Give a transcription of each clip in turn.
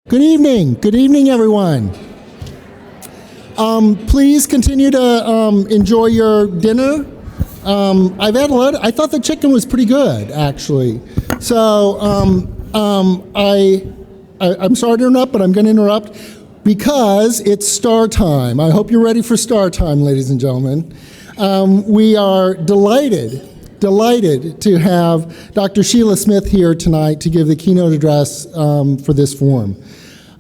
Good evening, everyone. Please continue to enjoy your dinner. I've had a lot. I thought the chicken was pretty good, actually. So I'm sorry to interrupt, but I'm going to interrupt because it's star time. I hope you're ready for star time, ladies and gentlemen. We are delighted to have Dr. Sheila Smith here tonight to give the keynote address for this forum.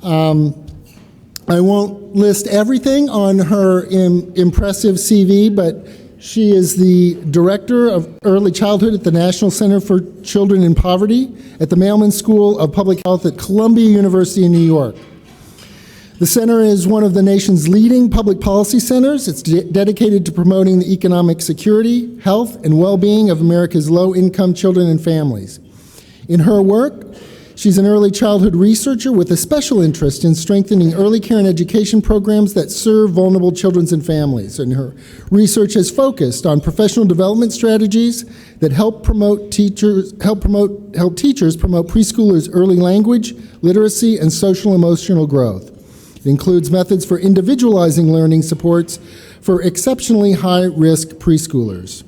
I won't list everything on her impressive CV, but she is the Director of Early Childhood at the National Center for Children in Poverty at the Mailman School of Public Health at Columbia University in New York. The center is one of the nation's leading public policy centers. It's dedicated to promoting the economic security, health, and well-being of America's low-income children and families. In her work, she's an early childhood researcher with a special interest in strengthening early care and education programs that serve vulnerable children and families. And her research has focused on professional development strategies that help teachers promote preschoolers' early language, literacy, and social emotional growth. It includes methods for individualizing learning supports for exceptionally high-risk preschoolers.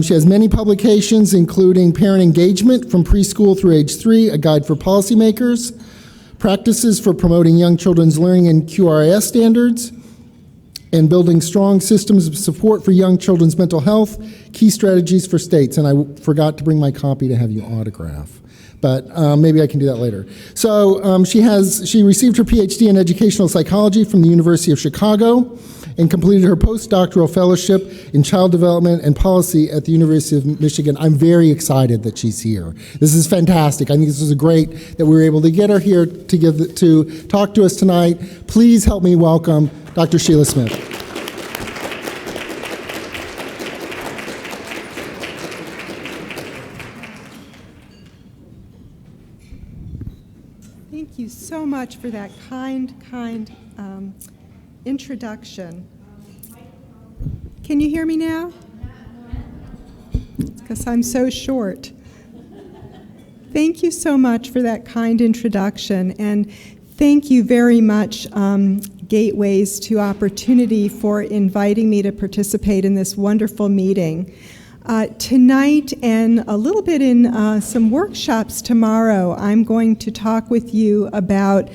She has many publications, including Parent Engagement from Preschool through Age 3, a guide for policymakers, Practices for Promoting Young Children's Learning and QRIS Standards, and Building Strong Systems of Support for Young Children's Mental Health, Key Strategies for States. And I forgot to bring my copy to have you autograph, but maybe I can do that later. So she received her PhD in Educational Psychology from the University of Chicago and completed her postdoctoral fellowship in child development and policy at the University of Michigan. I'm very excited that she's here. This is fantastic. I think this is great that we were able to get her here to talk to us tonight. Please help me welcome Dr. Sheila Smith. Thank you so much for that kind introduction. Can you hear me now? Because I'm so short. Thank you so much for that kind introduction, and thank you very much, Gateways to Opportunity, for inviting me to participate in this wonderful meeting. Tonight and a little bit in some workshops tomorrow, I'm going to talk with you about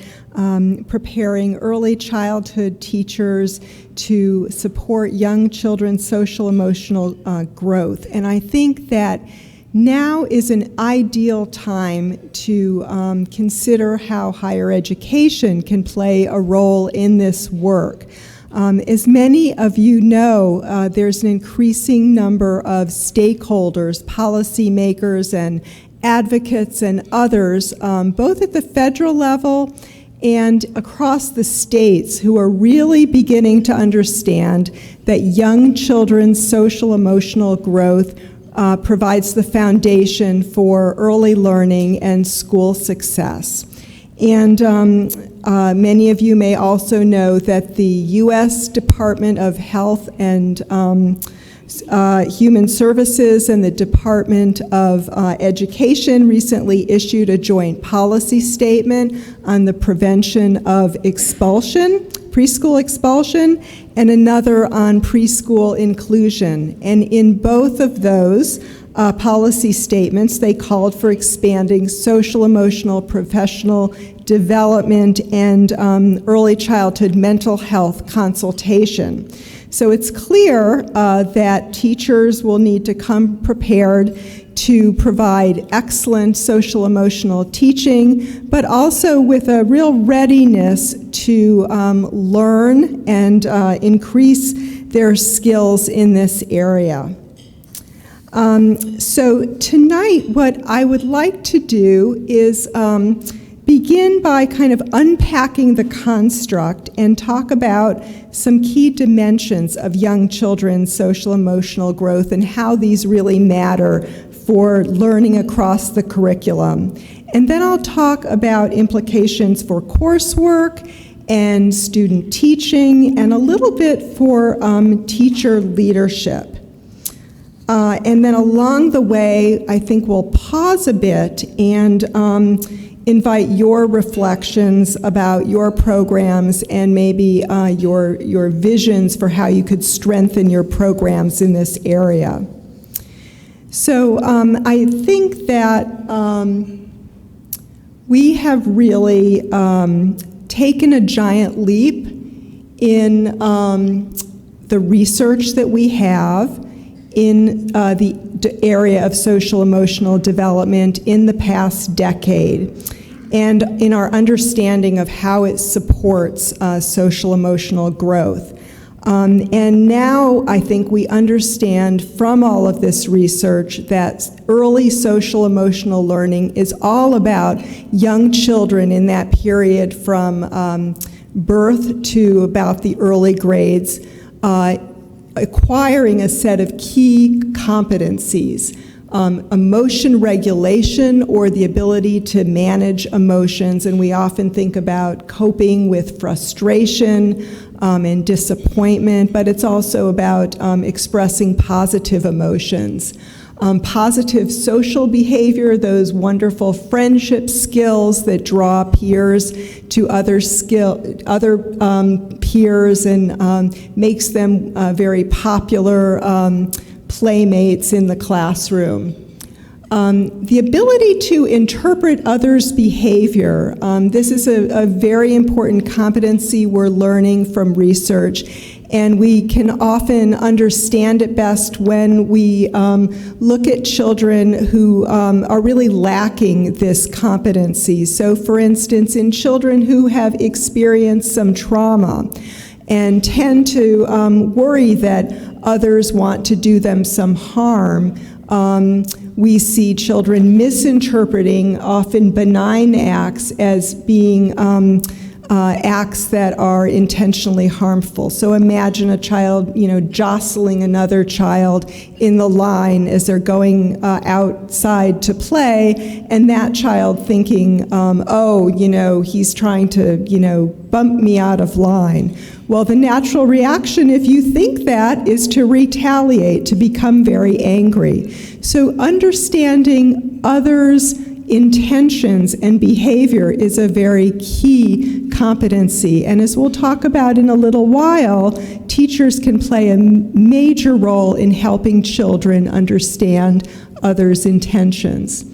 preparing early childhood teachers to support young children's social emotional growth. And I think that now is an ideal time to consider how higher education can play a role in this work. As many of you know, there's an increasing number of stakeholders, policymakers and advocates and others, both at the federal level and across the states, who are really beginning to understand that young children's social emotional growth provides the foundation for early learning and school success. And many of you may also know that the U.S. Department of Health and Human Services and the Department of Education recently issued a joint policy statement on the prevention of expulsion, preschool expulsion, and another on preschool inclusion. And in both of those policy statements, they called for expanding social, emotional, professional development and early childhood mental health consultation. So it's clear that teachers will need to come prepared to provide excellent social emotional teaching, but also with a real readiness to learn and increase their skills in this area. So tonight, what I would like to do is begin by kind of unpacking the construct and talk about some key dimensions of young children's social emotional growth and how these really matter for learning across the curriculum. And then I'll talk about implications for coursework and student teaching and a little bit for teacher leadership. And then along the way, I think we'll pause a bit and invite your reflections about your programs and maybe your visions for how you could strengthen your programs in this area. So I think that we have really taken a giant leap in the research that we have in the area of social emotional development in the past decade, and in our understanding of how it supports social emotional growth. And now I think we understand from all of this research that early social emotional learning is all about young children in that period from birth to about the early grades, acquiring a set of key competencies. Emotion regulation, or the ability to manage emotions, and we often think about coping with frustration and disappointment, but it's also about expressing positive emotions. Positive social behavior, those wonderful friendship skills that draw peers to other peers and makes them very popular playmates in the classroom. The ability to interpret others' behavior. This is a very important competency we're learning from research, and we can often understand it best when we look at children who are really lacking this competency. So for instance, in children who have experienced some trauma and tend to worry that others want to do them some harm, we see children misinterpreting often benign acts as being acts that are intentionally harmful. So imagine a child, jostling another child in the line as they're going outside to play, and that child thinking, he's trying to, bump me out of line. Well, the natural reaction, if you think that, is to retaliate, to become very angry. So understanding others' intentions and behavior is a very key competency. And as we'll talk about in a little while, teachers can play a major role in helping children understand others' intentions.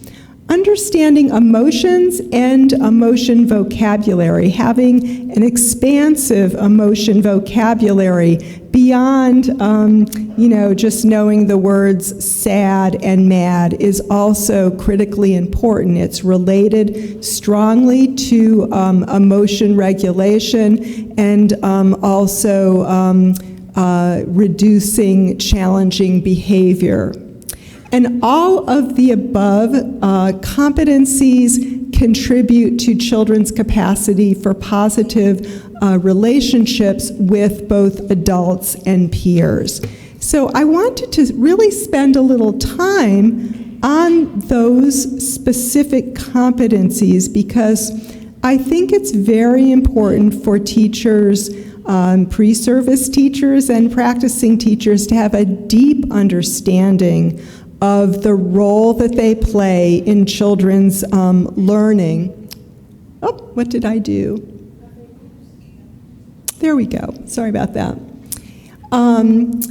Understanding emotions and emotion vocabulary, having an expansive emotion vocabulary beyond, just knowing the words sad and mad is also critically important. It's related strongly to emotion regulation and also reducing challenging behavior. And all of the above competencies contribute to children's capacity for positive relationships with both adults and peers. So I wanted to really spend a little time on those specific competencies because I think it's very important for teachers, pre-service teachers and practicing teachers, to have a deep understanding of the role that they play in children's learning. Oh, what did I do? There we go. Sorry about that. And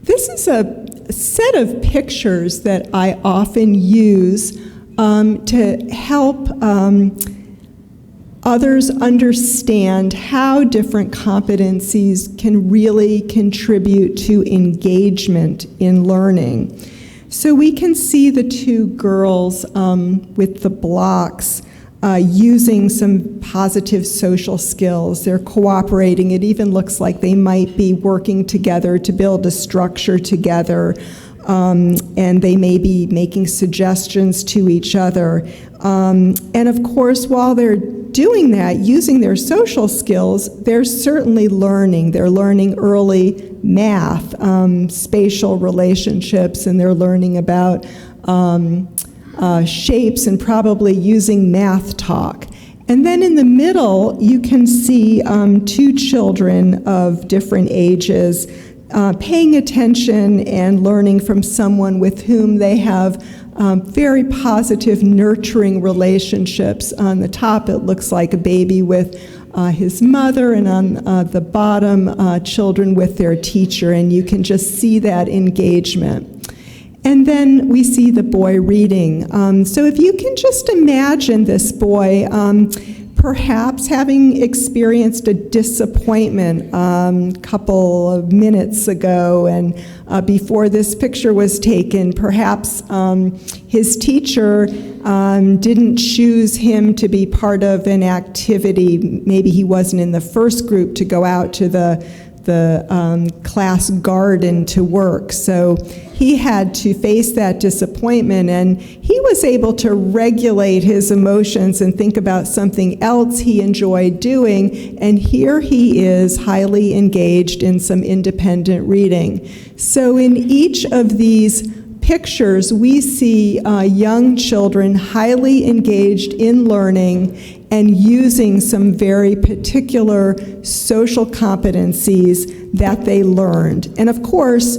this is a set of pictures that I often use to help others understand how different competencies can really contribute to engagement in learning. So we can see the two girls with the blocks using some positive social skills. They're cooperating. It even looks like they might be working together to build a structure together. And they may be making suggestions to each other. And of course, while they're doing that, using their social skills, they're certainly learning. They're learning early math, spatial relationships, and they're learning about shapes and probably using math talk. And then in the middle, you can see two children of different ages paying attention and learning from someone with whom they have very positive, nurturing relationships. On the top, it looks like a baby with his mother, and on the bottom, children with their teacher, and you can just see that engagement. And then we see the boy reading. So if you can just imagine this boy perhaps having experienced a disappointment a couple of minutes ago, and before this picture was taken, perhaps his teacher didn't choose him to be part of an activity. Maybe he wasn't in the first group to go out to the class garden to work. So he had to face that disappointment, and he was able to regulate his emotions and think about something else he enjoyed doing, and here he is highly engaged in some independent reading. So in each of these pictures, we see young children highly engaged in learning and using some very particular social competencies that they learned. And of course,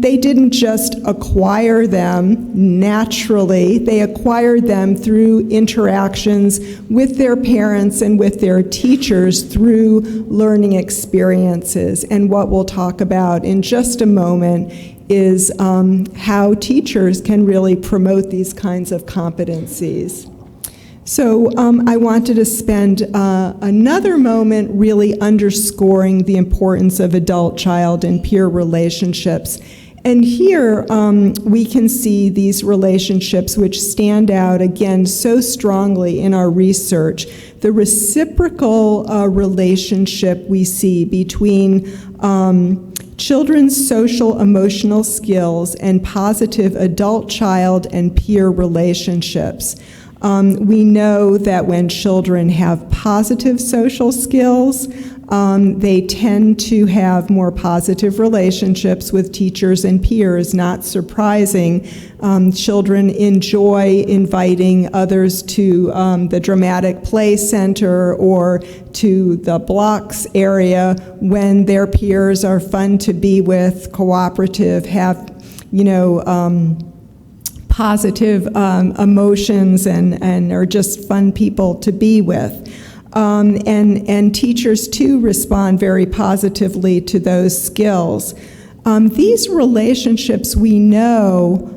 they didn't just acquire them naturally. They acquired them through interactions with their parents and with their teachers through learning experiences. And what we'll talk about in just a moment is how teachers can really promote these kinds of competencies. So I wanted to spend another moment really underscoring the importance of adult-child and peer relationships. And here we can see these relationships which stand out, again, so strongly in our research. The reciprocal relationship we see between children's social emotional skills and positive adult-child and peer relationships. We know that when children have positive social skills, they tend to have more positive relationships with teachers and peers. Not surprising. Children enjoy inviting others to the dramatic play center or to the blocks area when their peers are fun to be with, cooperative, have, positive emotions and are just fun people to be with. And teachers, too, respond very positively to those skills. These relationships, we know,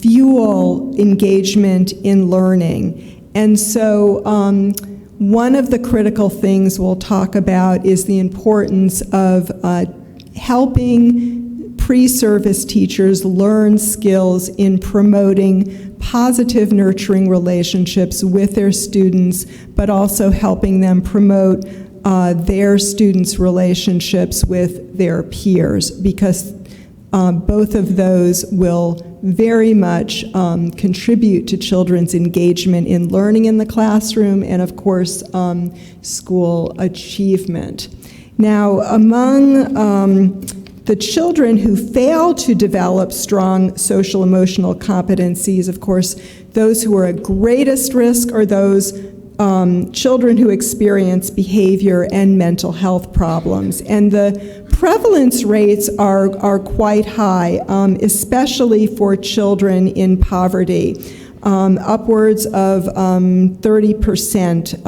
fuel engagement in learning. And so one of the critical things we'll talk about is the importance of helping pre-service teachers learn skills in promoting positive, nurturing relationships with their students, but also helping them promote their students' relationships with their peers, because both of those will very much contribute to children's engagement in learning in the classroom and, of course, school achievement. Now, among the children who fail to develop strong social emotional competencies, of course, those who are at greatest risk are those children who experience behavior and mental health problems. And the prevalence rates are quite high, especially for children in poverty. Upwards of 30%,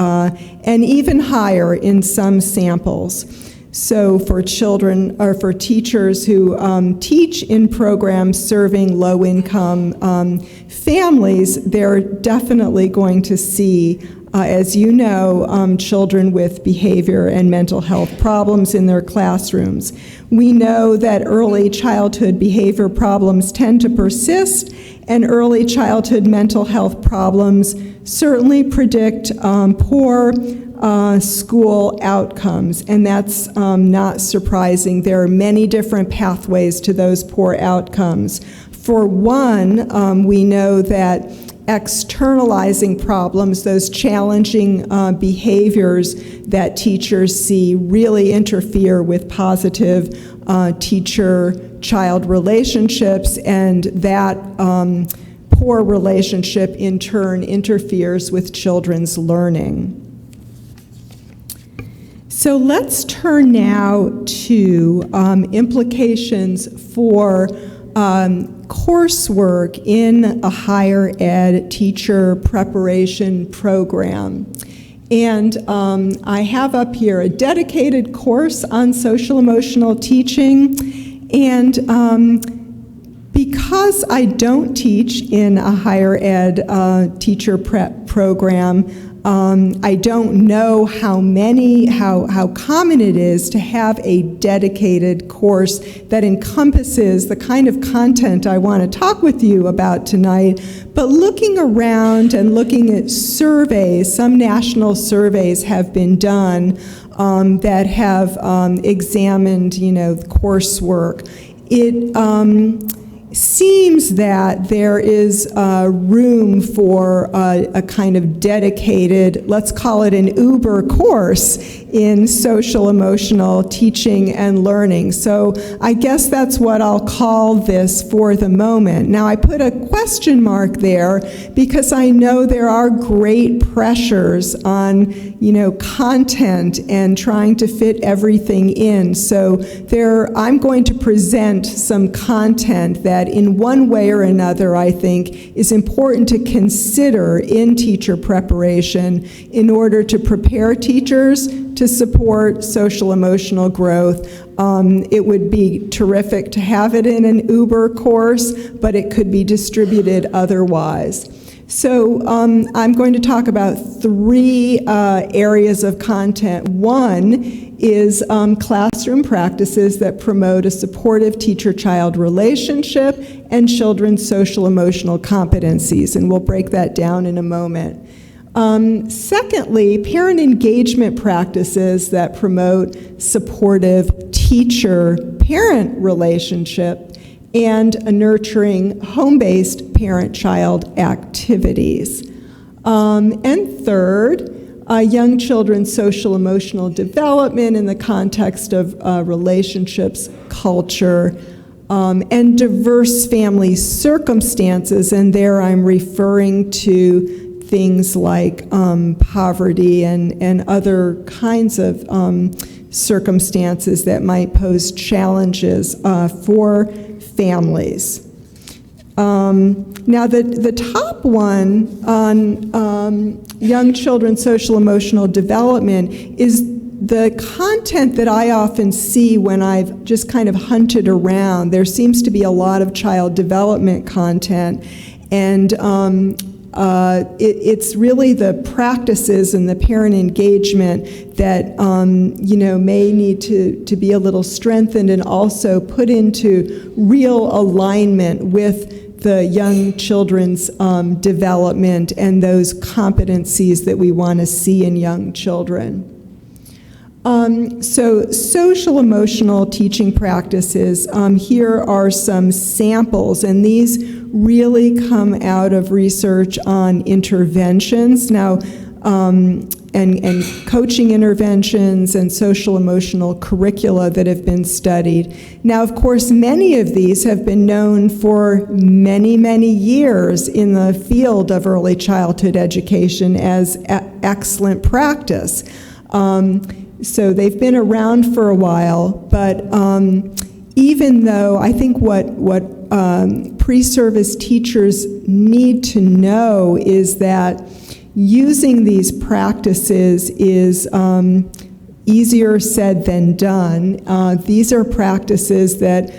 and even higher in some samples. So for children, or for teachers who teach in programs serving low-income families, they're definitely going to see, as you know, children with behavior and mental health problems in their classrooms. We know that early childhood behavior problems tend to persist, and early childhood mental health problems certainly predict poor school outcomes, and that's not surprising. There are many different pathways to those poor outcomes. For one, we know that externalizing problems, those challenging behaviors that teachers see, really interfere with positive teacher-child relationships, and that poor relationship in turn interferes with children's learning. So let's turn now to implications for coursework in a higher ed teacher preparation program. And I have up here a dedicated course on social emotional teaching. And because I don't teach in a higher ed teacher prep program, I don't know how common it is to have a dedicated course that encompasses the kind of content I want to talk with you about tonight. But looking around and looking at surveys, some national surveys have been done that have examined, coursework. It seems that there is room for a kind of dedicated, let's call it an Uber course in social emotional teaching and learning. So I guess that's what I'll call this for the moment. Now I put a question mark there because I know there are great pressures on content and trying to fit everything in. So I'm going to present some content that in one way or another I think is important to consider in teacher preparation in order to prepare teachers to support social emotional growth. It would be terrific to have it in an Uber course, but it could be distributed otherwise. So I'm going to talk about three areas of content. One is classroom practices that promote a supportive teacher-child relationship and children's social emotional competencies, and we'll break that down in a moment. Secondly, parent engagement practices that promote supportive teacher-parent relationship and a nurturing home-based parent-child activities. And third, young children's social emotional development in the context of relationships, culture, and diverse family circumstances, and there I'm referring to things like poverty and other kinds of circumstances that might pose challenges for families. Now the top one on young children's social emotional development is the content that I often see when I've just kind of hunted around. There seems to be a lot of child development content, and it's really the practices and the parent engagement that may need to be a little strengthened and also put into real alignment with the young children's development and those competencies that we want to see in young children. So social emotional teaching practices, here are some samples, and these really come out of research on interventions. Now, and coaching interventions and social emotional curricula that have been studied. Now, of course, many of these have been known for many, many years in the field of early childhood education as excellent practice. So they've been around for a while, but even though I think what pre-service teachers need to know is that using these practices is easier said than done. These are practices that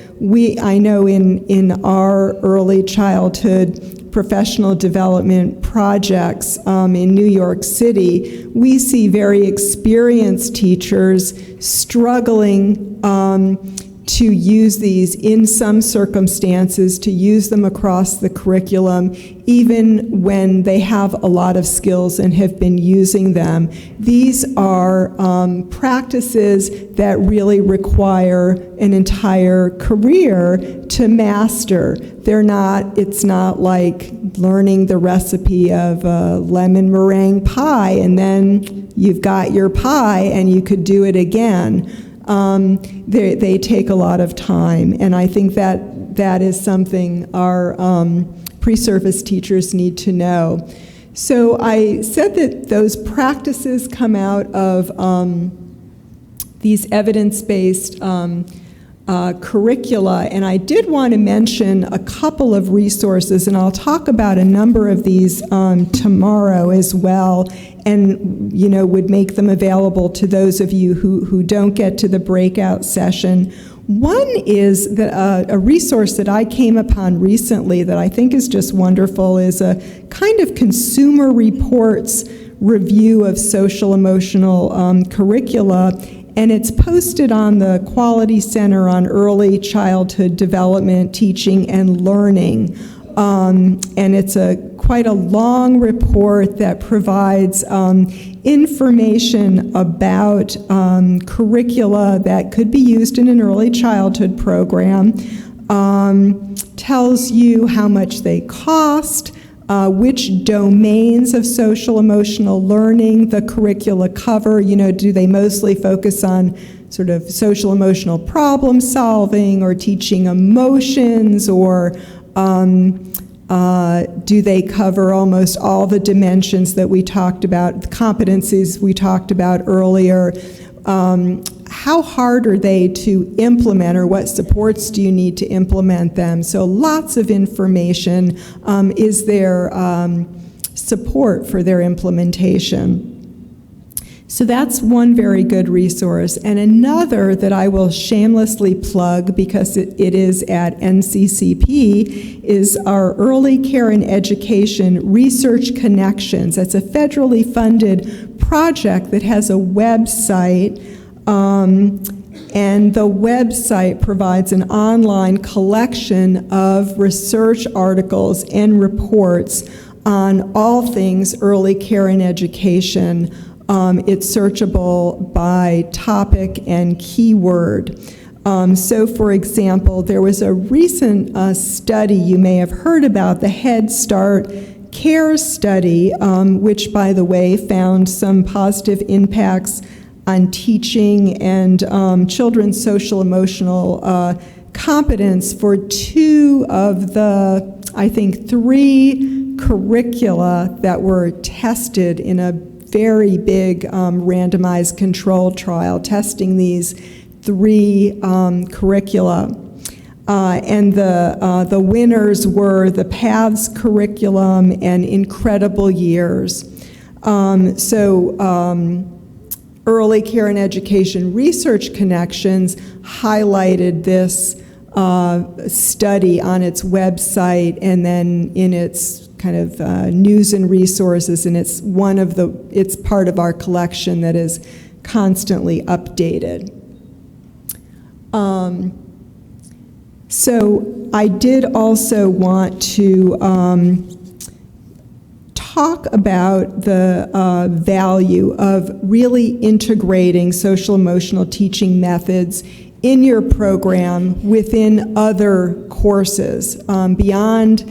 I know in our early childhood professional development projects in New York City, we see very experienced teachers struggling to use these in some circumstances, to use them across the curriculum, even when they have a lot of skills and have been using them. These are practices that really require an entire career to master. It's not like learning the recipe of a lemon meringue pie and then you've got your pie and you could do it again. They take a lot of time, and I think that is something our pre-service teachers need to know. So I said that those practices come out of these evidence-based curricula, and I did want to mention a couple of resources, and I'll talk about a number of these tomorrow as well, and would make them available to those of you who don't get to the breakout session. One is a resource that I came upon recently that I think is just wonderful, is a kind of Consumer Reports review of social emotional curricula. And it's posted on the Quality Center on Early Childhood Development, Teaching, and Learning. And it's quite a long report that provides information about curricula that could be used in an early childhood program, tells you how much they cost, which domains of social emotional learning the curricula cover. Do they mostly focus on sort of social emotional problem solving or teaching emotions, or do they cover almost all the dimensions that we talked about, the competencies we talked about earlier? How hard are they to implement, or what supports do you need to implement them? So lots of information. Is there support for their implementation? So that's one very good resource. And another that I will shamelessly plug, because it is at NCCP, is our Early Care and Education Research Connections. That's a federally funded project that has a website, and the website provides an online collection of research articles and reports on all things early care and education. It's searchable by topic and keyword. So, for example, there was a recent study you may have heard about, the Head Start Care Study, which, by the way, found some positive impacts on teaching and children's social emotional competence for 2 of the, I think, 3 curricula that were tested in a very big randomized control trial, testing these 3 curricula. And the winners were the PATHS curriculum and Incredible Years. Early Care and Education Research Connections highlighted this study on its website and then in its kind of news and resources, and it's part of our collection that is constantly updated. So I did also want to talk about the value of really integrating social emotional teaching methods in your program within other courses, beyond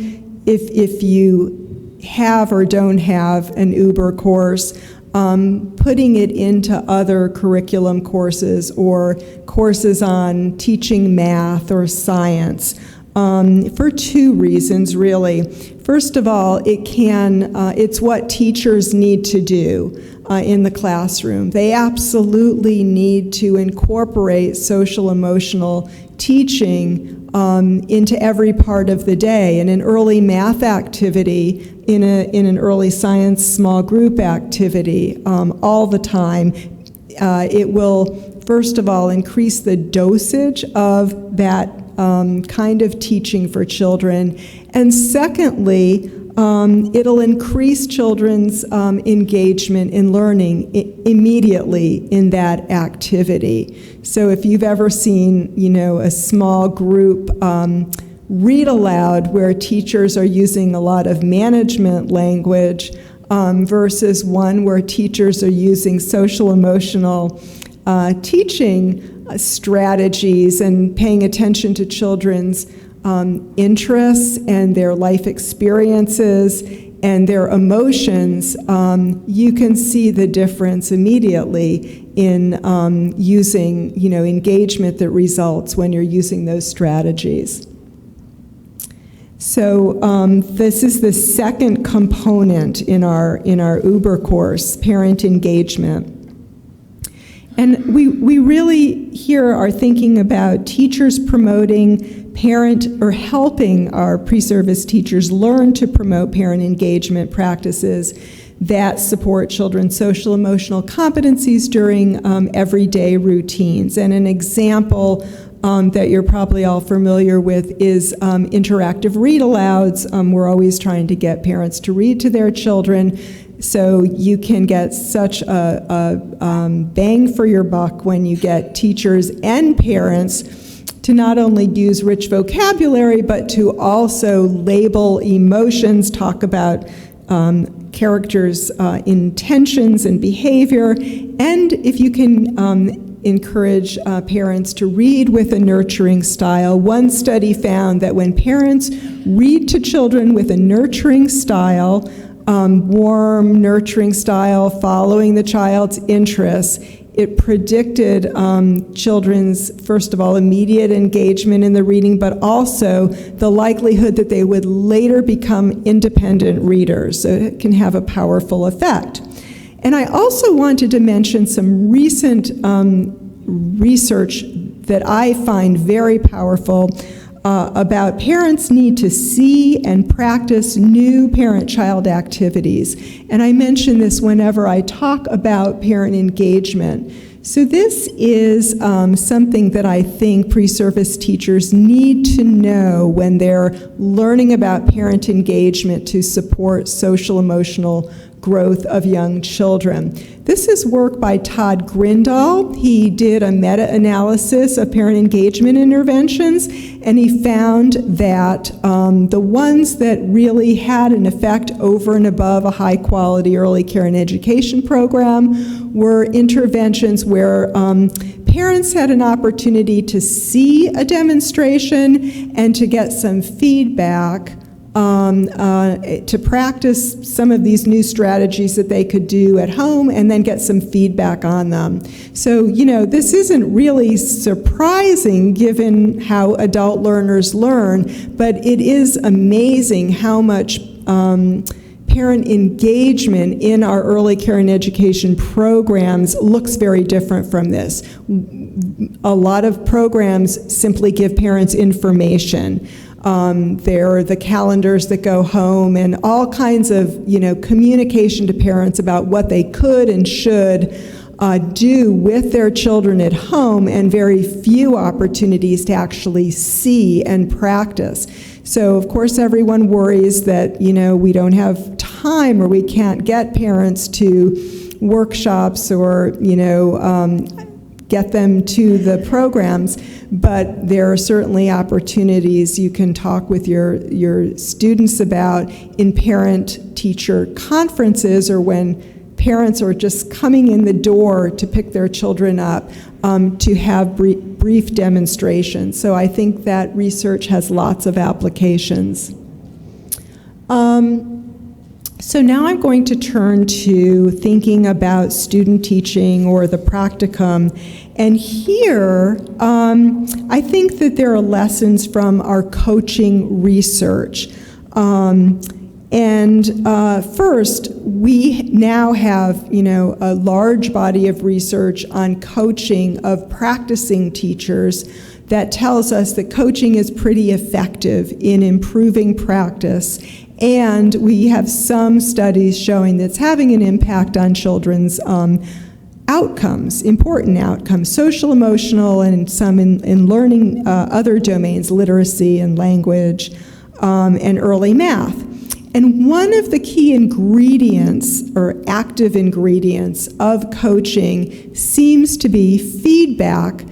if you have or don't have an Uber course, putting it into other curriculum courses or courses on teaching math or science, for 2 reasons, really. First of all, it's what teachers need to do in the classroom. They absolutely need to incorporate social emotional teaching into every part of the day. In an early math activity, in an early science small group activity, all the time, it will, first of all, increase the dosage of that kind of teaching for children. And secondly, it'll increase children's engagement in learning immediately in that activity. So if you've ever seen, a small group read aloud where teachers are using a lot of management language versus one where teachers are using social emotional teaching strategies and paying attention to children's interests and their life experiences and their emotions, you can see the difference immediately in using, engagement that results when you're using those strategies. So this is the second component in our Uber course, parent engagement. And we really here are thinking about teachers promoting parent or helping our pre-service teachers learn to promote parent engagement practices that support children's social emotional competencies during everyday routines. And an example that you're probably all familiar with is interactive read-alouds. We're always trying to get parents to read to their children, so you can get such a bang for your buck when you get teachers and parents to not only use rich vocabulary, but to also label emotions, talk about characters' intentions and behavior, and if you can encourage parents to read with a nurturing style. One study found that when parents read to children with a nurturing style, warm, nurturing style, following the child's interests, it predicted children's, first of all, immediate engagement in the reading, but also the likelihood that they would later become independent readers. So it can have a powerful effect. And I also wanted to mention some recent research that I find very powerful about parents need to see and practice new parent-child activities. And I mention this whenever I talk about parent engagement. So this is something that I think pre-service teachers need to know when they're learning about parent engagement to support social emotional growth of young children. This is work by Todd Grindal. He did a meta-analysis of parent engagement interventions, and he found that the ones that really had an effect over and above a high-quality early care and education program were interventions where parents had an opportunity to see a demonstration and to get some feedback to practice some of these new strategies that they could do at home and then get some feedback on them. So, you know, this isn't really surprising given how adult learners learn, but it is amazing how much parent engagement in our early care and education programs looks very different from this. A lot of programs simply give parents information. There are the calendars that go home and all kinds of, you know, communication to parents about what they could and should do with their children at home, and very few opportunities to actually see and practice. So, of course, everyone worries that, you know, we don't have time or we can't get parents to workshops or, you know, get them to the programs, but there are certainly opportunities you can talk with your students about in parent-teacher conferences, or when parents are just coming in the door to pick their children up, to have brief demonstrations. So I think that research has lots of applications. So now I'm going to turn to thinking about student teaching or the practicum. And here, I think that there are lessons from our coaching research. First, we now have, you know, a large body of research on coaching of practicing teachers that tells us that coaching is pretty effective in improving practice. And we have some studies showing that it's having an impact on children's outcomes, important outcomes, social, emotional, and some in learning other domains, literacy and language, and early math. And one of the key ingredients, or active ingredients, of coaching seems to be feedback,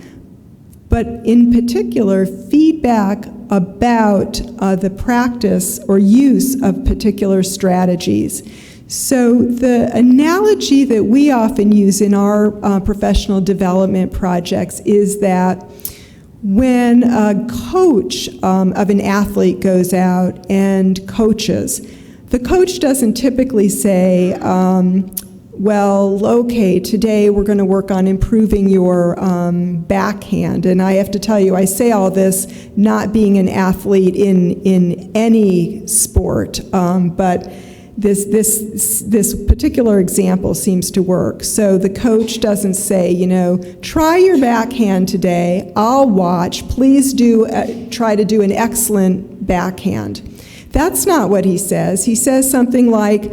but in particular, feedback about the practice or use of particular strategies. So the analogy that we often use in our professional development projects is that when a coach of an athlete goes out and coaches, the coach doesn't typically say, well, okay, today we're going to work on improving your backhand. And I have to tell you, I say all this not being an athlete in any sport, but this particular example seems to work. So the coach doesn't say, try your backhand today, I'll watch, please try to do an excellent backhand. That's not what he says. He says something like,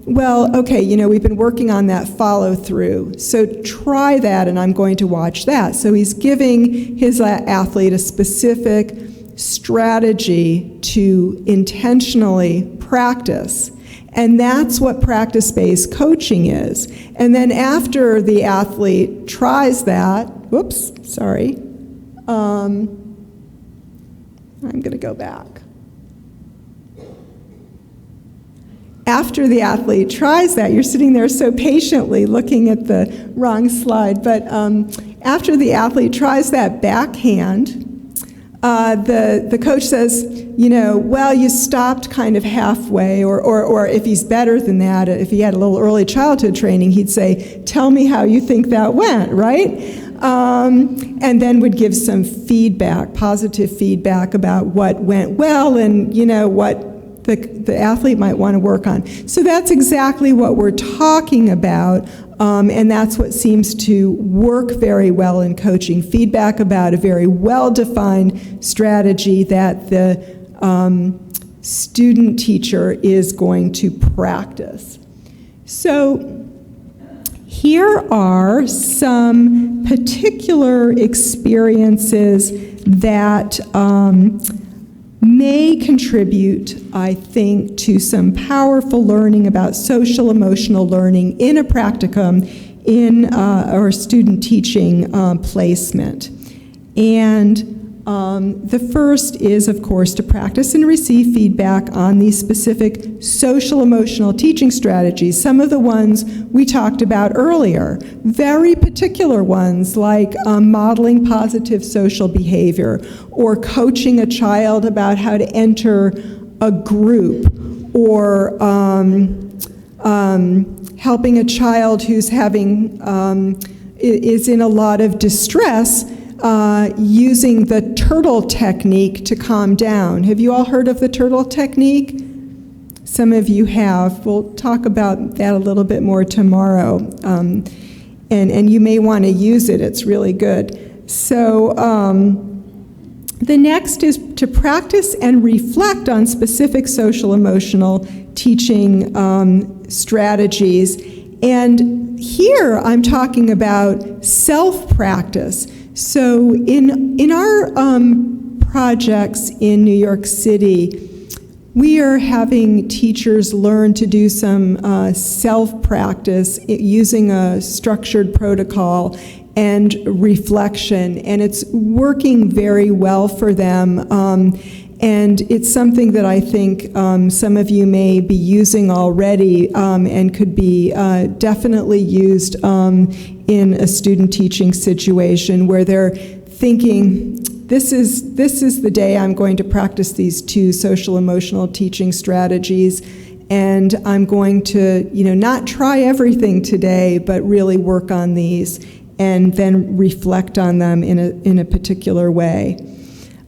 well, okay, we've been working on that follow through, so try that and I'm going to watch that. So he's giving his athlete a specific strategy to intentionally practice. And that's what practice-based coaching is. And then after the athlete tries that, I'm going to go back. After the athlete tries that, you're sitting there so patiently looking at the wrong slide, but after the athlete tries that backhand, the coach says, well, you stopped kind of halfway, or if he's better than that, if he had a little early childhood training, he'd say, tell me how you think that went, right? And then would give some feedback, positive feedback about what went well and, what the athlete might want to work on. So that's exactly what we're talking about, and that's what seems to work very well in coaching. Feedback about a very well-defined strategy that the student teacher is going to practice. So here are some particular experiences that may contribute, I think, to some powerful learning about social emotional learning in a practicum in our student teaching placement. And the first is, of course, to practice and receive feedback on these specific social emotional teaching strategies, some of the ones we talked about earlier, very particular ones like modeling positive social behavior, or coaching a child about how to enter a group, or helping a child who's is in a lot of distress, using the turtle technique to calm down. Have you all heard of the turtle technique? Some of you have. We'll talk about that a little bit more tomorrow. And you may want to use it. It's really good. So the next is to practice and reflect on specific social emotional teaching strategies. And here I'm talking about self-practice. So in our projects in New York City, we are having teachers learn to do some self-practice using a structured protocol and reflection, and it's working very well for them. And it's something that I think some of you may be using already and could be definitely used in a student teaching situation where they're thinking, this is the day I'm going to practice these two social emotional teaching strategies, and I'm going to not try everything today, but really work on these and then reflect on them in a particular way.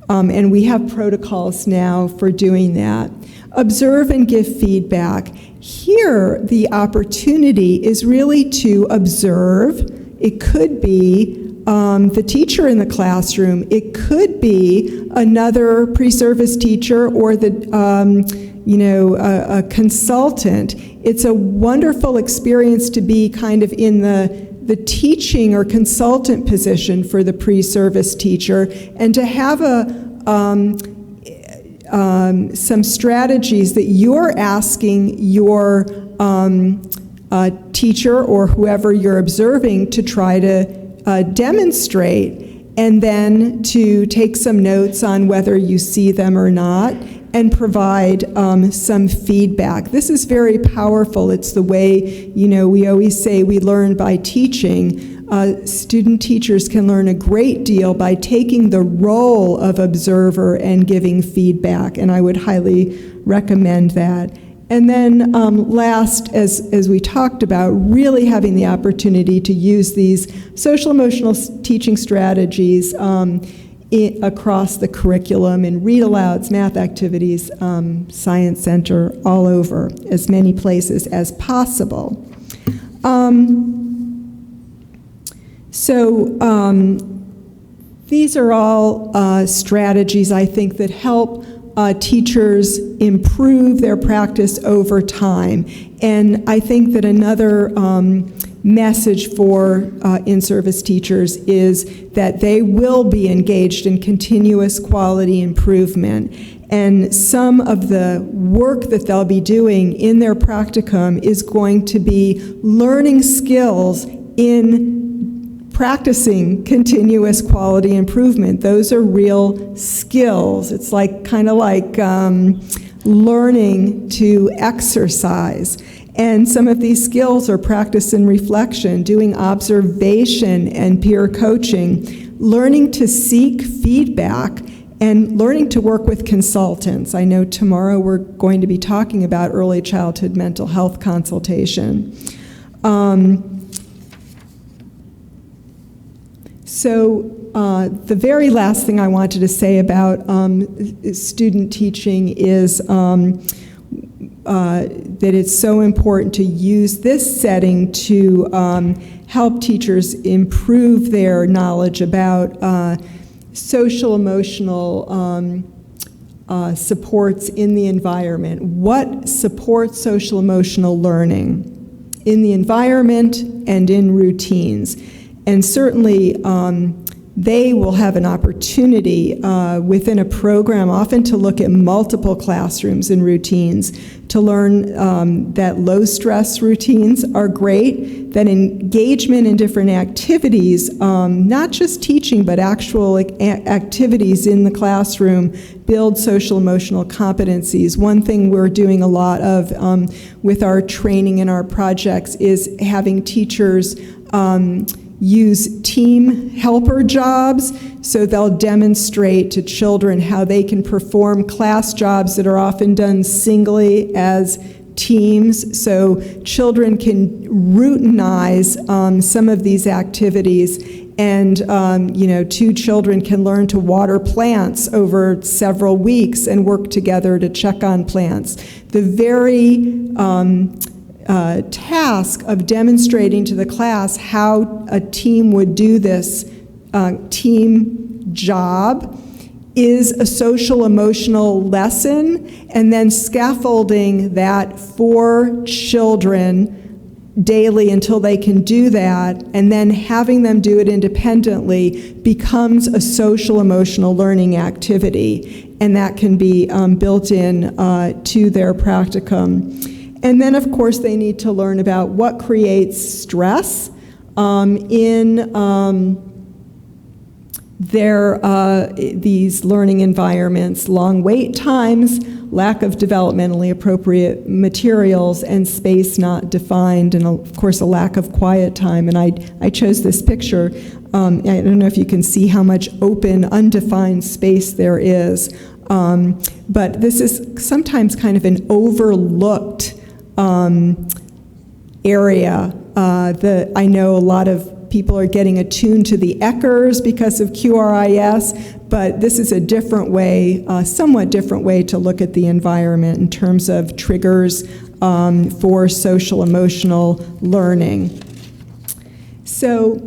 And we have protocols now for doing that. Observe and give feedback. Here, the opportunity is really to observe. It could be the teacher in the classroom. It could be another pre-service teacher or a consultant. It's a wonderful experience to be kind of in the teaching or consultant position for the pre-service teacher, and to have some strategies that you're asking your teacher or whoever you're observing to try to demonstrate, and then to take some notes on whether you see them or not, and provide some feedback. This is very powerful. It's the way, we always say we learn by teaching. Student teachers can learn a great deal by taking the role of observer and giving feedback, and I would highly recommend that. And then last, as we talked about, really having the opportunity to use these social emotional teaching strategies across the curriculum in read-alouds, math activities, science center, all over, as many places as possible. These are all strategies, I think, that help teachers improve their practice over time. And I think that another message for in-service teachers is that they will be engaged in continuous quality improvement. And some of the work that they'll be doing in their practicum is going to be learning skills in practicing continuous quality improvement. Those are real skills. It's like kind of like learning to exercise. And some of these skills are practice and reflection, doing observation and peer coaching, learning to seek feedback, and learning to work with consultants. I know tomorrow we're going to be talking about early childhood mental health consultation. The very last thing I wanted to say about student teaching is that it's so important to use this setting to help teachers improve their knowledge about social emotional supports in the environment. What supports social emotional learning in the environment and in routines? And certainly they will have an opportunity within a program often to look at multiple classrooms and routines, to learn that low-stress routines are great, that engagement in different activities, not just teaching, but actual activities in the classroom, build social-emotional competencies. One thing we're doing a lot of with our training and our projects is having teachers use team helper jobs, so they'll demonstrate to children how they can perform class jobs that are often done singly as teams, so children can routinize some of these activities, and two children can learn to water plants over several weeks and work together to check on plants. The very task of demonstrating to the class how a team would do this team job is a social emotional lesson, and then scaffolding that for children daily until they can do that, and then having them do it independently becomes a social emotional learning activity, and that can be built in to their practicum. And then, of course, they need to learn about what creates stress in these learning environments: long wait times, lack of developmentally appropriate materials, and space not defined, and of course a lack of quiet time. And I chose this picture. I don't know if you can see how much open, undefined space there is, but this is sometimes kind of an overlooked area. I know a lot of people are getting attuned to the Eckers because of QRIS, but this is a different way, somewhat different way to look at the environment in terms of triggers for social emotional learning. So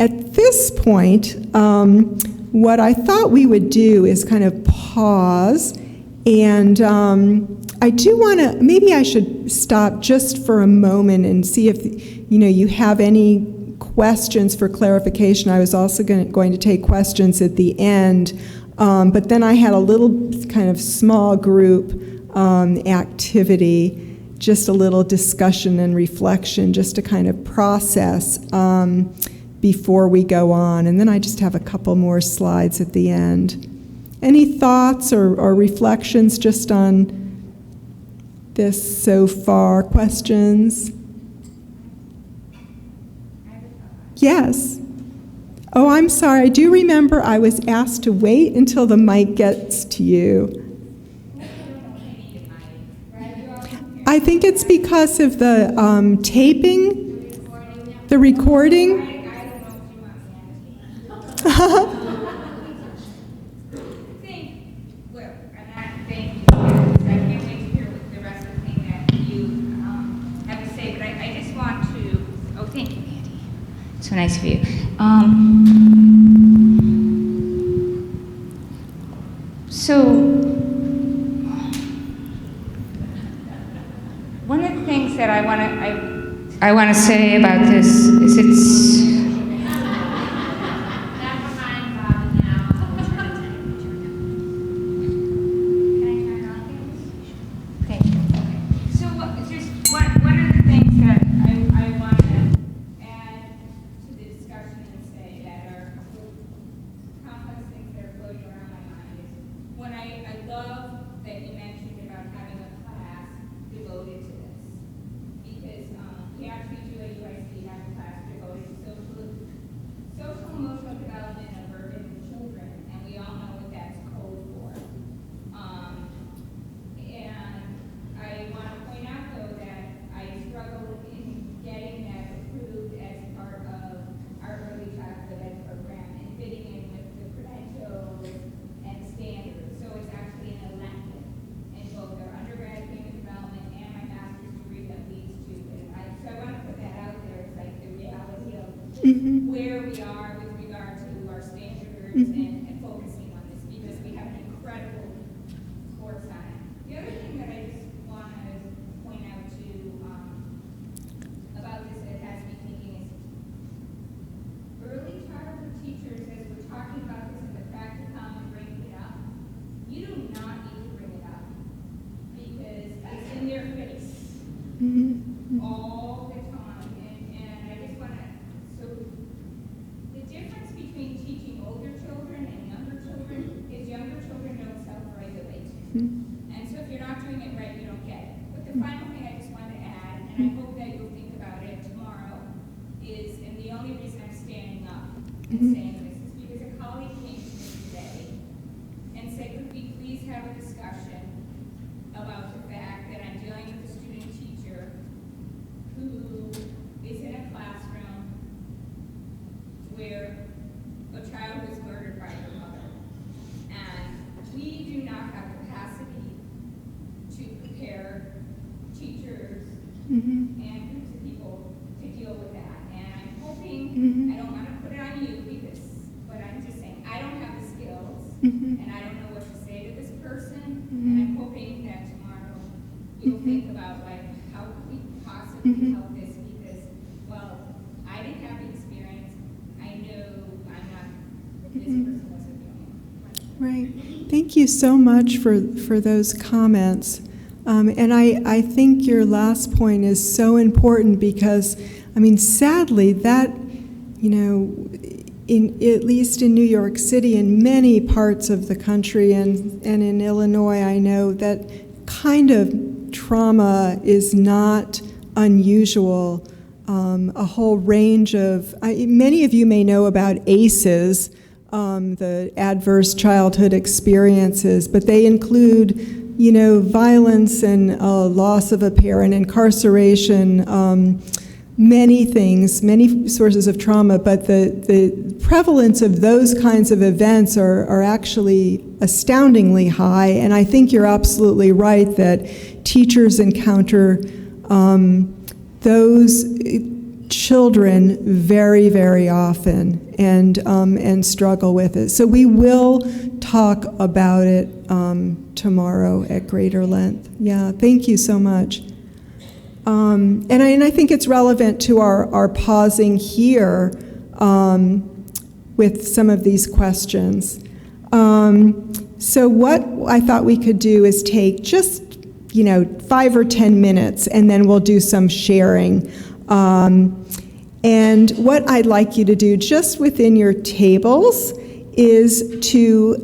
at this point, what I thought we would do is kind of pause, and I do want to, maybe I should stop just for a moment and see if you have any questions for clarification. I was also going to take questions at the end, but then I had a little kind of small group activity, just a little discussion and reflection, just to kind of process before we go on. And then I just have a couple more slides at the end. Any thoughts or reflections just on this so far? Questions? Yes. Oh, I'm sorry. I do remember I was asked to wait until the mic gets to you. I think it's because of the taping, the recording. want to, oh, thank you, Andy. So nice of you. So, one of the things that I want to say about this is it's. Never mind, Bob, now. Can I turn it on? Thank you. So, just one of the things that I want to add to the discussion and say that are complex things that are floating around my mind is when I love that you mentioned about having a class devoted to this. Because we actually do at UIC have a class devoted to social emotional development of urban children, and we all know what that's code for. And I want to point out, though, that I struggled in getting that approved as part of our early childhood ed program and fitting in with the credentials and standards. So it's actually an elective in both our undergrad human development and my master's degree that leads to it. So I want to put that out there. It's like the reality of where we are with regard to our standards and focusing on this, because we have an incredible course on it. The other thing that I just want to point out to about this that has me thinking is early childhood teachers, as we're talking about this in the practicum and bringing it up, you do not need to bring it up because it's in their face all the time. And I just want to, so the difference between teaching older children and younger children is younger children don't self-regulate. And so if you're not doing it right, you don't get it. But the final thing I just want to add, and I hope that you'll think about it tomorrow, is, and the only reason I'm standing up and saying this is because a colleague came to me today and said, could we please have a discussion about the fact that I'm dealing with a student teacher who is in a classroom where a child was murdered by her mother. And we do not have capacity to prepare teachers and groups of people to deal with that. And I'm hoping, I don't want to put it on you because, but I'm just saying, I don't have the skills and I don't know what to say to this person. And I'm hoping that tomorrow you'll think about like, how could we possibly help this, because, well, I didn't have the experience. I know I'm not, this person wasn't doing it. Right. Thank you so much for those comments. And I think your last point is so important because, I mean, sadly, that, you know, at least in New York City and many parts of the country and in Illinois, I know that kind of trauma is not unusual. A whole range of, many of you may know about ACEs, the adverse childhood experiences, but they include, you know, violence and loss of a parent, incarceration, many things, many sources of trauma, but the prevalence of those kinds of events are actually astoundingly high, and I think you're absolutely right that teachers encounter those children very, very often and struggle with it. So we will talk about it tomorrow at greater length. Yeah, thank you so much. And I think it's relevant to our pausing here with some of these questions. So what I thought we could do is take just, 5 or 10 minutes, and then we'll do some sharing. And what I'd like you to do just within your tables is to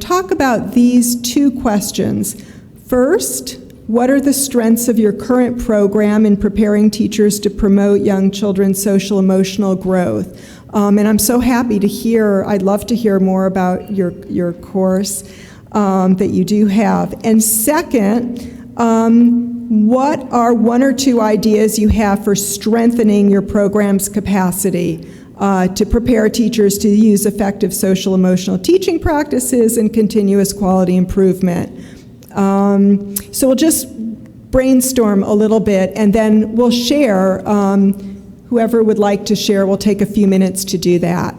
talk about these two questions. First, what are the strengths of your current program in preparing teachers to promote young children's social emotional growth? And I'm so happy to hear, I'd love to hear more about your course that you do have. And second, what are 1 or 2 ideas you have for strengthening your program's capacity to prepare teachers to use effective social emotional teaching practices and continuous quality improvement? So we'll just brainstorm a little bit, and then we'll share. Whoever would like to share will take a few minutes to do that.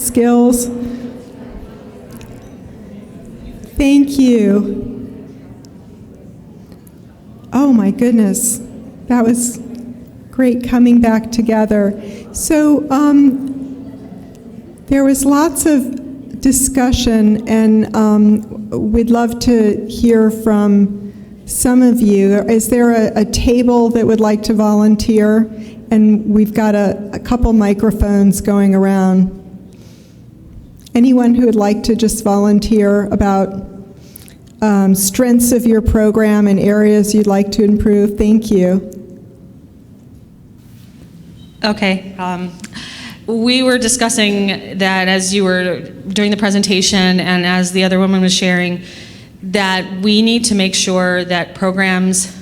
skills. Thank you. Oh my goodness, that was great coming back together. So there was lots of discussion, and we'd love to hear from some of you. Is there a table that would like to volunteer? And we've got a couple microphones going around. Anyone who would like to just volunteer about strengths of your program and areas you'd like to improve? Thank you. Okay. We were discussing that as you were doing the presentation and as the other woman was sharing, that we need to make sure that programs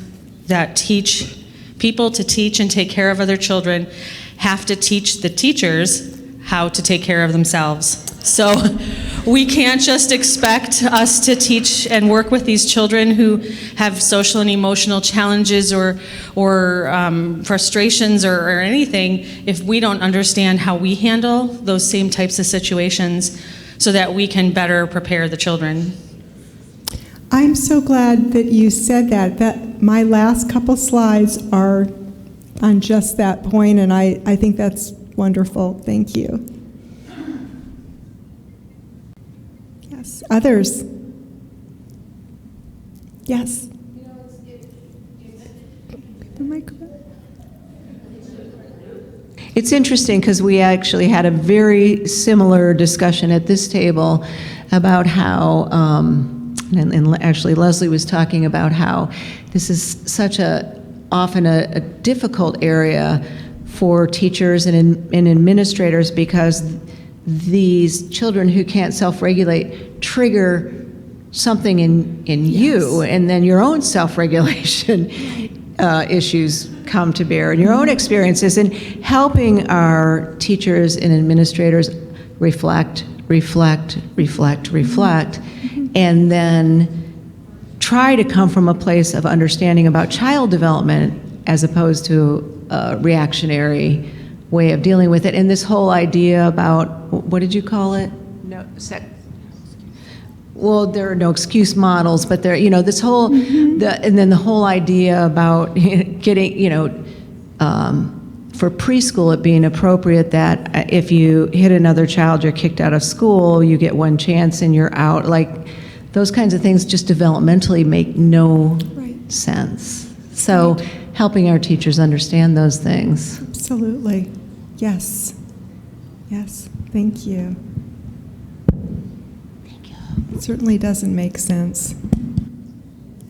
that teach people to teach and take care of other children have to teach the teachers how to take care of themselves. So we can't just expect us to teach and work with these children who have social and emotional challenges or frustrations or anything if we don't understand how we handle those same types of situations so that we can better prepare the children. I'm so glad that you said that. That my last couple slides are on just that point, and I think that's wonderful. Thank you. Yes, others? Yes? The microphone. It's interesting because we actually had a very similar discussion at this table about how, and actually Leslie was talking about how this is such often a difficult area for teachers and administrators because these children who can't self-regulate trigger something in you, and then your own self-regulation issues come to bear, and your own experiences, and helping our teachers and administrators reflect, and then try to come from a place of understanding about child development as opposed to a reactionary way of dealing with it. And this whole idea about, what did you call it? Well, there are no excuse models, but there, this whole, and then the whole idea about getting, for preschool, it being appropriate that if you hit another child, you're kicked out of school, you get one chance and you're out. Like, those kinds of things just developmentally make no sense. So helping our teachers understand those things. Absolutely. Yes. Yes. Thank you. It certainly doesn't make sense.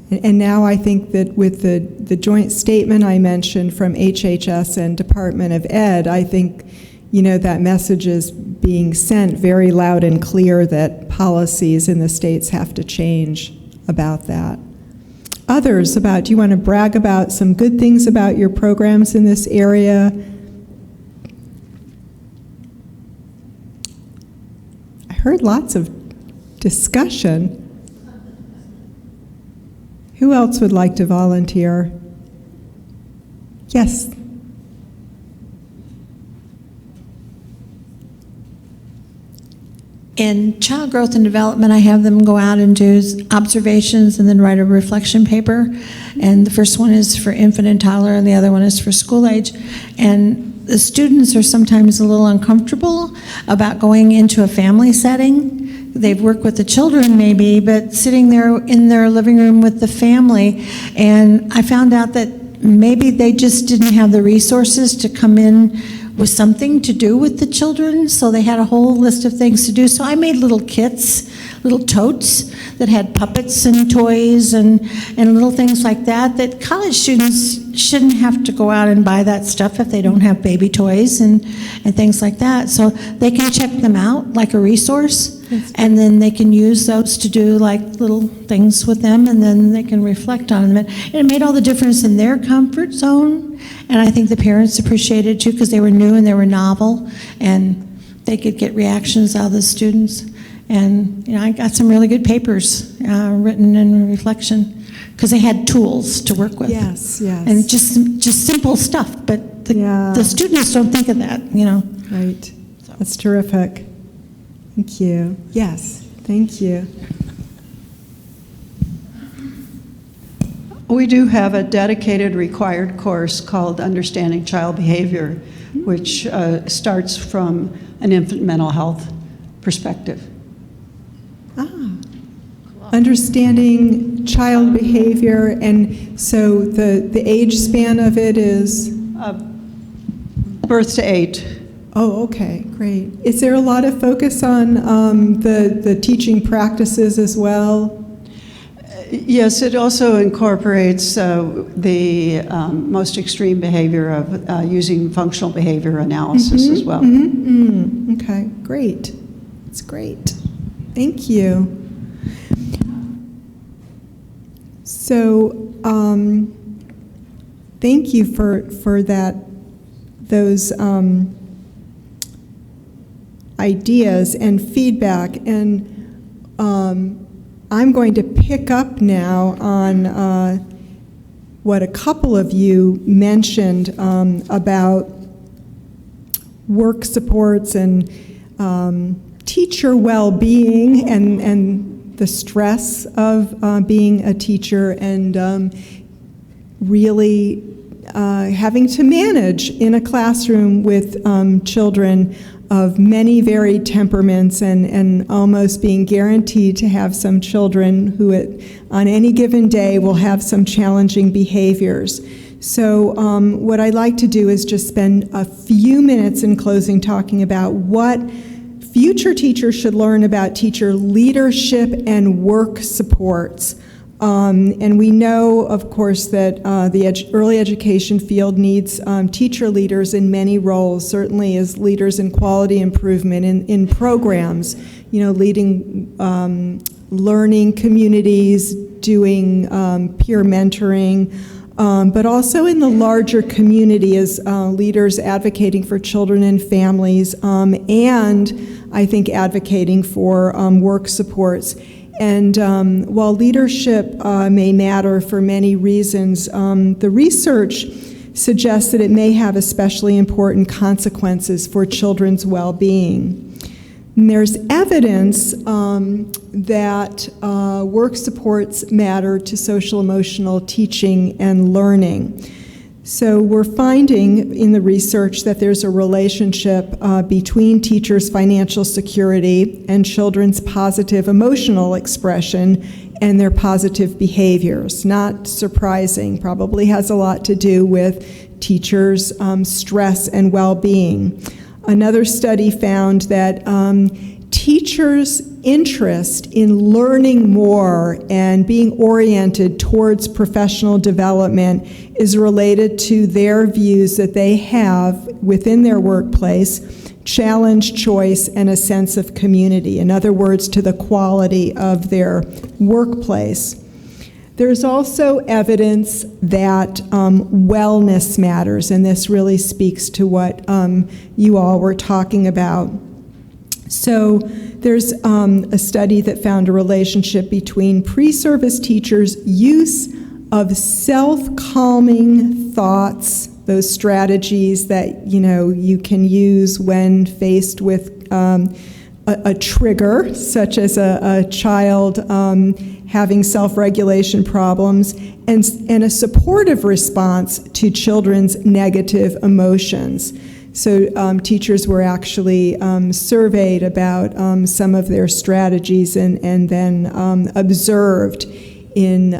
And now I think that with the joint statement I mentioned from HHS and Department of Ed, I think, that message is being sent very loud and clear that policies in the states have to change about that. Others, do you want to brag about some good things about your programs in this area? I heard lots of discussion. Who else would like to volunteer? Yes. In child growth and development, I have them go out and do observations and then write a reflection paper. And the first one is for infant and toddler, and the other one is for school age. And the students are sometimes a little uncomfortable about going into a family setting. They've worked with the children maybe, but sitting there in their living room with the family. And I found out that maybe they just didn't have the resources to come in with something to do with the children, so they had a whole list of things to do. So I made little kits, little totes that had puppets and toys and little things like that, that college students shouldn't have to go out and buy that stuff if they don't have baby toys and things like that. So they can check them out like a resource, and then they can use those to do like little things with them, and then they can reflect on them. And it made all the difference in their comfort zone. And I think the parents appreciated it too, because they were new and they were novel, and they could get reactions out of the students. And I got some really good papers written in reflection, because they had tools to work with. Yes, yes. And just simple stuff, but the students don't think of that, Right. So. That's terrific. Thank you. Yes, thank you. We do have a dedicated required course called Understanding Child Behavior, which starts from an infant mental health perspective. Understanding child behavior, and so the age span of it is? Birth to 8. Oh, okay, great. Is there a lot of focus on the teaching practices as well? Yes, it also incorporates the most extreme behavior of using functional behavior analysis as well. Okay, great. That's great. Thank you. So, thank you for those ideas and feedback, and I'm going to pick up now on what a couple of you mentioned about work supports and teacher well-being and the stress of being a teacher and really having to manage in a classroom with children of many varied temperaments and almost being guaranteed to have some children who on any given day will have some challenging behaviors. So what I'd like to do is just spend a few minutes in closing talking about what future teachers should learn about teacher leadership and work supports. And we know, of course, that the early education field needs teacher leaders in many roles, certainly as leaders in quality improvement in programs, leading learning communities, doing peer mentoring, but also in the larger community as leaders advocating for children and families, and I think advocating for work supports. And while leadership may matter for many reasons, the research suggests that it may have especially important consequences for children's well-being. And there's evidence that work supports matter to social-emotional teaching and learning. So we're finding in the research that there's a relationship between teachers' financial security and children's positive emotional expression and their positive behaviors. Not surprising, probably has a lot to do with teachers' stress and well-being. Another study found that teachers' interest in learning more and being oriented towards professional development is related to their views that they have within their workplace, challenge, choice, and a sense of community. In other words, to the quality of their workplace. There's also evidence that wellness matters, and this really speaks to what you all were talking about. So there's a study that found a relationship between pre-service teachers' use of self-calming thoughts, those strategies that you can use when faced with a trigger, such as a child having self-regulation problems, and a supportive response to children's negative emotions. So teachers were actually surveyed about some of their strategies and then observed in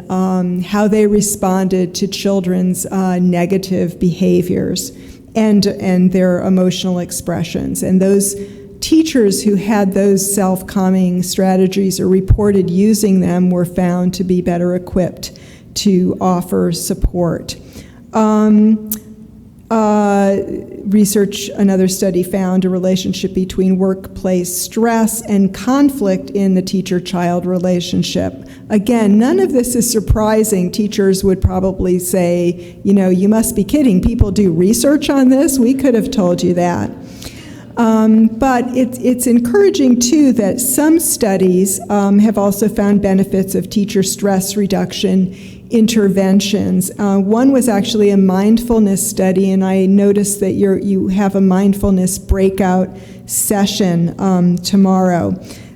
how they responded to children's negative behaviors and their emotional expressions. And those teachers who had those self-calming strategies or reported using them were found to be better equipped to offer support. Research, another study found a relationship between workplace stress and conflict in the teacher-child relationship. Again, none of this is surprising. Teachers would probably say, you must be kidding. People do research on this. We could have told you that. But it's encouraging, too, that some studies have also found benefits of teacher stress reduction interventions. One was actually a mindfulness study, and I noticed that you have a mindfulness breakout session tomorrow.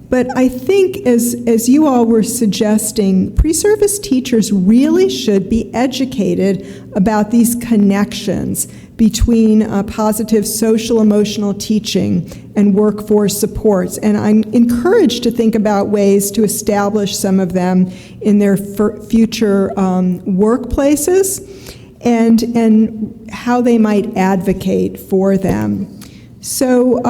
But I think, as you all were suggesting, pre-service teachers really should be educated about these connections between positive social-emotional teaching and workforce supports. And I'm encouraged to think about ways to establish some of them in their future workplaces and how they might advocate for them. So,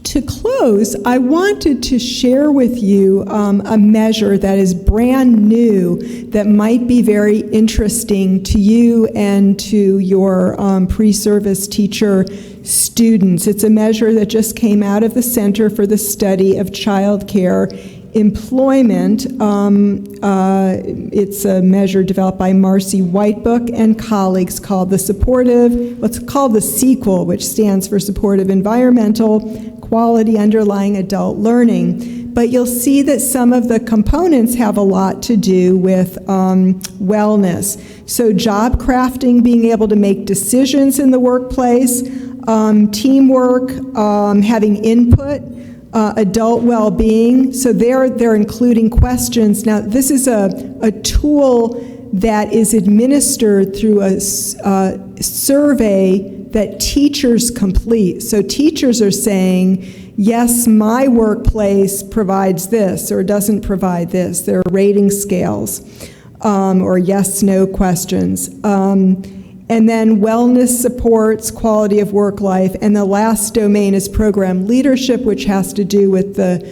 to close, I wanted to share with you a measure that is brand new that might be very interesting to you and to your pre-service teacher students. It's a measure that just came out of the Center for the Study of Child Care Employment. It's a measure developed by Marcy Whitebook and colleagues called the what's called the SEQUEL, which stands for Supportive Environmental Quality Underlying Adult Learning. But you'll see that some of the components have a lot to do with wellness. So job crafting, being able to make decisions in the workplace, teamwork, having input, adult well-being. So they're including questions. Now, this is a tool that is administered through a survey that teachers complete. So teachers are saying, yes, my workplace provides this or doesn't provide this. There are rating scales or yes-no questions. And then wellness supports, quality of work life. And the last domain is program leadership, which has to do with the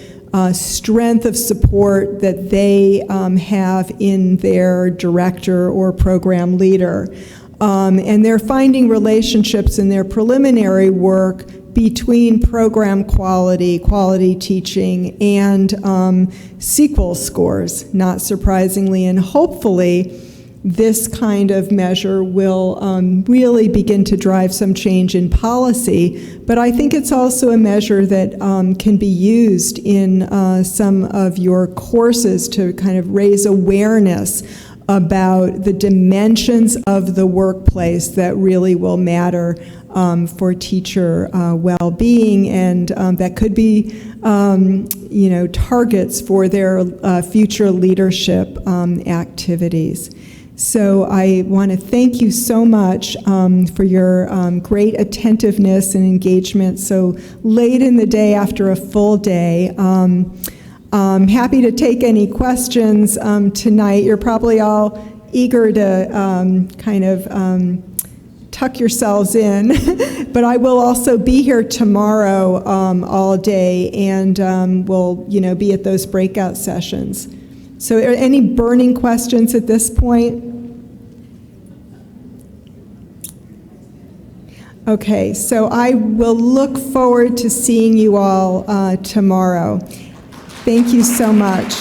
strength of support that they have in their director or program leader. And they're finding relationships in their preliminary work between program quality, quality teaching, and SEQUEL scores, not surprisingly. And hopefully, this kind of measure will really begin to drive some change in policy, but I think it's also a measure that can be used in some of your courses to kind of raise awareness about the dimensions of the workplace that really will matter for teacher well-being, and that could be targets for their future leadership activities. So I want to thank you so much for your great attentiveness and engagement so late in the day after a full day. I'm happy to take any questions tonight. You're probably all eager to kind of tuck yourselves in, but I will also be here tomorrow all day, and we'll be at those breakout sessions. So are any burning questions at this point? Okay, so I will look forward to seeing you all tomorrow. Thank you so much.